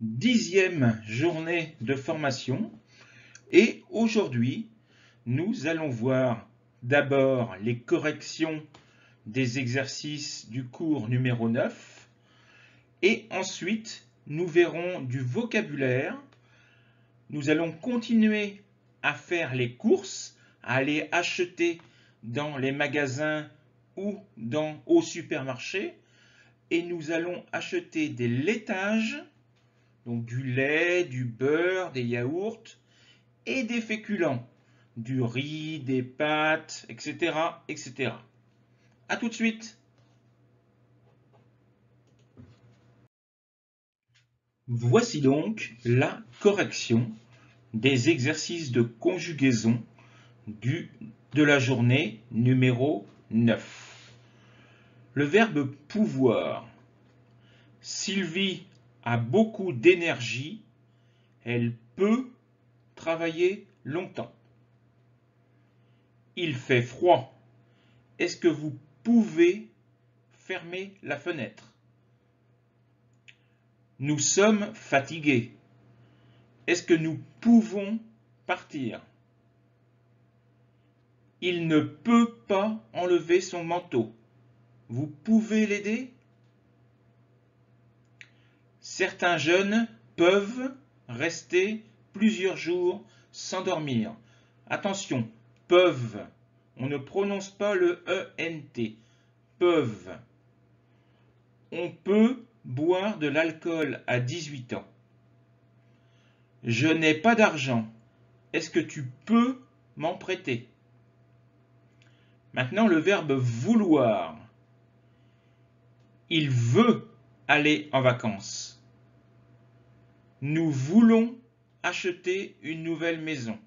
10e journée de formation et aujourd'hui nous allons voir d'abord les corrections des exercices du cours numéro 9 et ensuite nous verrons du vocabulaire. Nous allons continuer à faire les courses, à aller acheter dans les magasins ou au supermarché et nous allons acheter des laitages, donc du lait, du beurre, des yaourts et des féculents, du riz, des pâtes, etc., etc. À tout de suite. Voici donc la correction des exercices de conjugaison de la journée numéro 9. Le verbe pouvoir. Sylvie a beaucoup d'énergie, elle peut travailler longtemps. Il fait froid. Est-ce que vous pouvez fermer la fenêtre? Nous sommes fatigués. Est-ce que nous pouvons partir? Il ne peut pas enlever son manteau. Vous pouvez l'aider? Certains jeunes peuvent rester plusieurs jours sans dormir. Attention, peuvent. On ne prononce pas le ENT. Peuvent. On peut boire de l'alcool à 18 ans. Je n'ai pas d'argent. Est-ce que tu peux m'en prêter? Maintenant, le verbe vouloir. Il veut aller en vacances. Nous voulons acheter une nouvelle maison.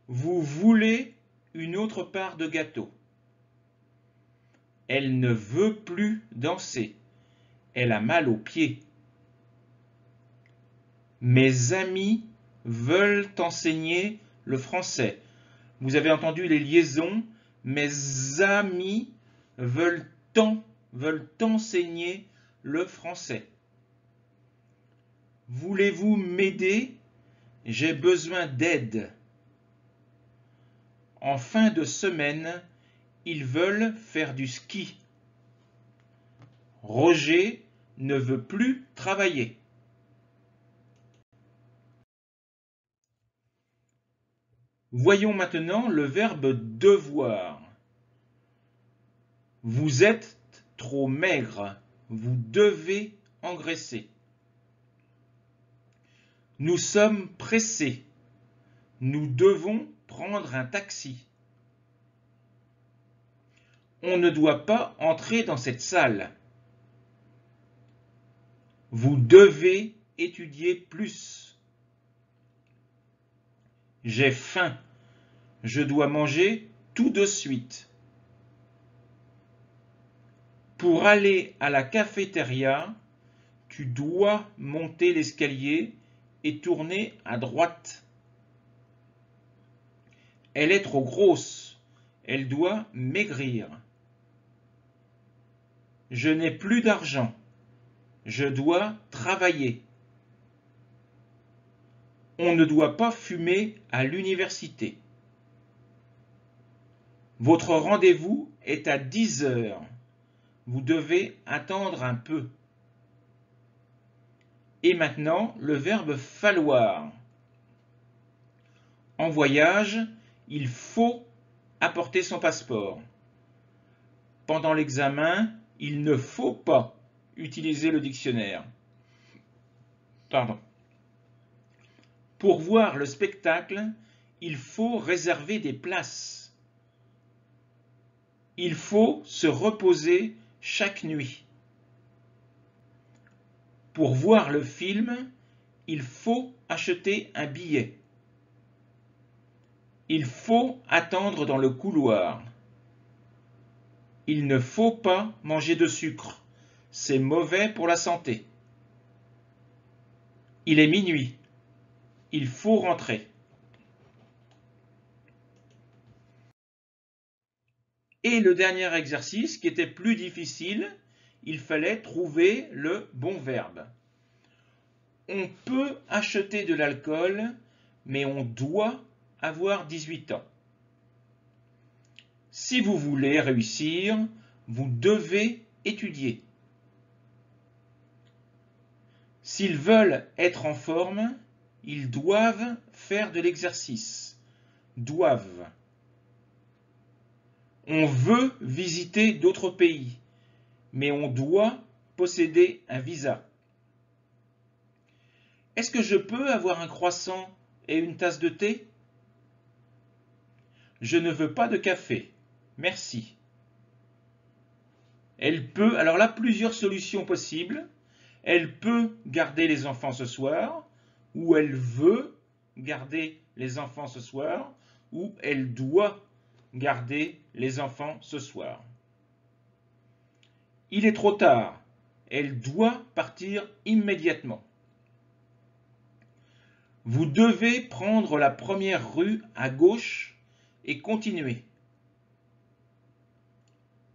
Vous voulez une autre part de gâteau. Elle ne veut plus danser. Elle a mal aux pieds. Mes amis veulent enseigner le français. Vous avez entendu les liaisons. Mes amis veulent enseigner le français. Voulez-vous m'aider? J'ai besoin d'aide. En fin de semaine, ils veulent faire du ski. Roger ne veut plus travailler. Voyons maintenant le verbe devoir. Vous êtes trop maigre. Vous devez engraisser. Nous sommes pressés. Nous devons prendre un taxi. On ne doit pas entrer dans cette salle. Vous devez étudier plus. J'ai faim. Je dois manger tout de suite. Pour aller à la cafétéria, tu dois monter l'escalier et tourner à droite. Elle est trop grosse. Elle doit maigrir. Je n'ai plus d'argent. Je dois travailler. On ne doit pas fumer à l'université. Votre rendez-vous est à 10 heures. Vous devez attendre un peu. Et maintenant, le verbe falloir. En voyage, il faut apporter son passeport. Pendant l'examen, il ne faut pas utiliser le dictionnaire. Pour voir le spectacle, il faut réserver des places. Il faut se reposer chaque nuit. Pour voir le film, il faut acheter un billet. Il faut attendre dans le couloir. Il ne faut pas manger de sucre. C'est mauvais pour la santé. Il est minuit. Il faut rentrer. Et le dernier exercice, qui était plus difficile, il fallait trouver le bon verbe. On peut acheter de l'alcool, mais on doit avoir 18 ans. Si vous voulez réussir, vous devez étudier. S'ils veulent être en forme, ils doivent faire de l'exercice. Doivent. On veut visiter d'autres pays, mais on doit posséder un visa. Est-ce que je peux avoir un croissant et une tasse de thé? Je ne veux pas de café. Merci. Elle peut, alors là, plusieurs solutions possibles. Elle peut garder les enfants ce soir, ou elle veut garder les enfants ce soir, ou elle doit garder les enfants ce soir. Il est trop tard. Elle doit partir immédiatement. Vous devez prendre la première rue à gauche et continuer.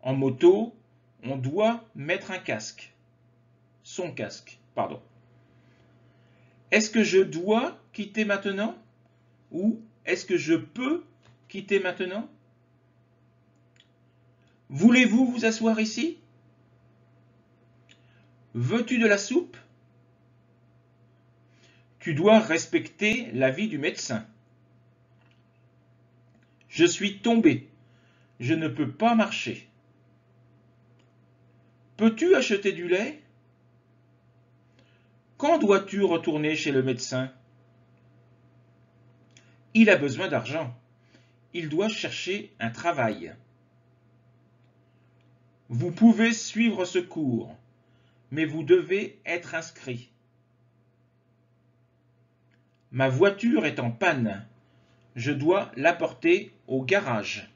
En moto, on doit mettre un casque. Son casque, pardon. Est-ce que je dois quitter maintenant? Ou est-ce que je peux quitter maintenant? Voulez-vous vous asseoir ici? Veux-tu de la soupe? Tu dois respecter l'avis du médecin. Je suis tombé. Je ne peux pas marcher. Peux-tu acheter du lait? Quand dois-tu retourner chez le médecin? Il a besoin d'argent. Il doit chercher un travail. Vous pouvez suivre ce cours, mais vous devez être inscrit. Ma voiture est en panne. Je dois l'apporter au garage.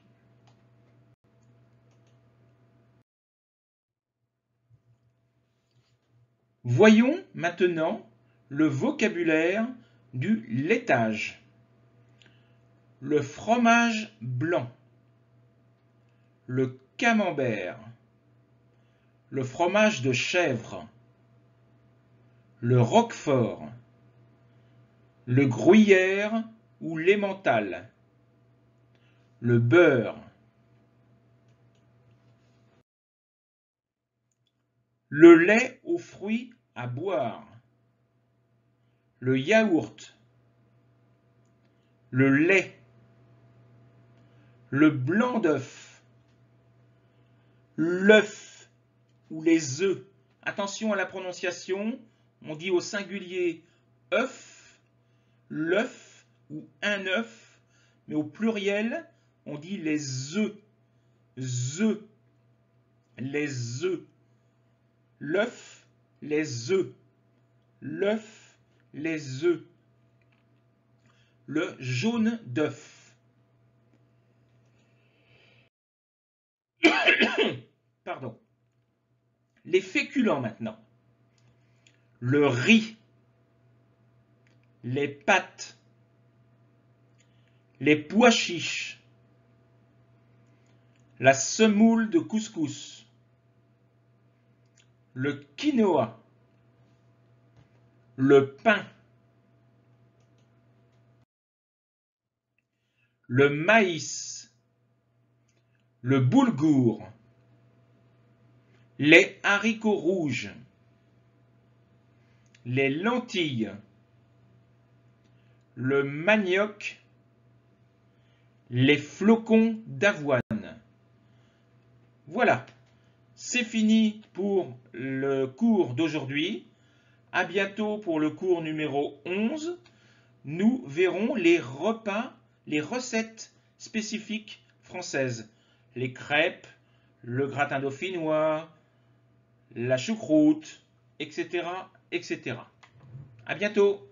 Voyons maintenant le vocabulaire du laitage. Le fromage blanc, le camembert, le fromage de chèvre, le roquefort, le gruyère ou l'emmental, le beurre, le lait aux fruits à boire, le yaourt, le lait, le blanc d'œuf, l'œuf ou les œufs. Attention à la prononciation, on dit au singulier œuf, l'œuf ou un œuf, mais au pluriel, on dit les œufs, œufs, les œufs, l'œuf, les œufs, l'œuf, les œufs, le jaune d'œuf. Pardon. Les féculents maintenant. Le riz, les pâtes, les pois chiches, la semoule de couscous, le quinoa, le pain, le maïs, le boulgour, les haricots rouges, les lentilles, le manioc, les flocons d'avoine. Voilà, c'est fini pour le cours d'aujourd'hui. À bientôt pour le cours numéro 11. Nous verrons les repas, les recettes spécifiques françaises. Les crêpes, le gratin dauphinois, la choucroute, etc., etc. À bientôt.